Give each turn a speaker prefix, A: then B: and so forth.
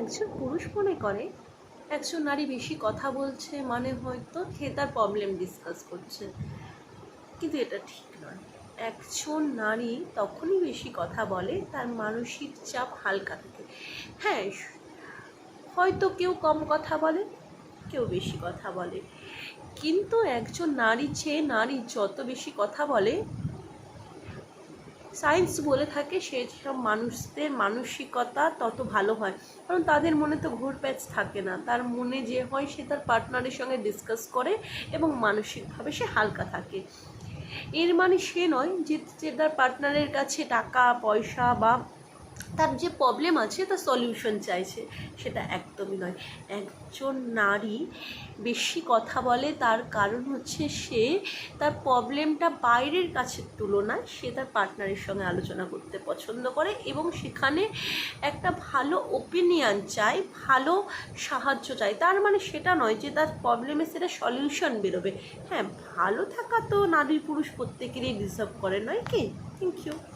A: একজন পুরুষ মনে করে একজন নারী বেশি কথা বলছে মানে হয়তো সে তার প্রবলেম ডিসকাস করছে, কিন্তু এটা ঠিক নয়। একজন নারী তখনই বেশি কথা বলে তার মানসিক চাপ হালকা থাকে। হ্যাঁ, হয়তো কেউ কম কথা বলে, কেউ বেশি কথা বলে, কিন্তু একজন নারী যত বেশি কথা বলে, সায়েন্স বলে থাকে সেসব মানুষদের মানসিকতা তত ভালো হয়। কারণ তাদের মনে তো ঘুরপ্যাচ থাকে না, তার মনে যে হয় সে তার পার্টনারের সঙ্গে ডিসকাস করে এবং মানসিকভাবে সে হালকা থাকে। এর মানে সে নয় যে তার পার্টনারের কাছে টাকা পয়সা বা তার যে প্রবলেম আছে তার সলিউশন চাইছে, সেটা একদমই নয়। একজন নারী বেশি কথা বলে তার কারণ হচ্ছে সে তার প্রবলেমটা বাইরের কাছের তুলনায় সে তার পার্টনারের সঙ্গে আলোচনা করতে পছন্দ করে এবং সেখানে একটা ভালো ওপিনিয়ন চায়, ভালো সাহায্য চায়। তার মানে সেটা নয় যে তার প্রবলেমে সেটা সলিউশন বেরোবে। হ্যাঁ, ভালো থাকা তো নারী পুরুষ প্রত্যেকেরই ডিজার্ভ করে, নয় কি? Thank you.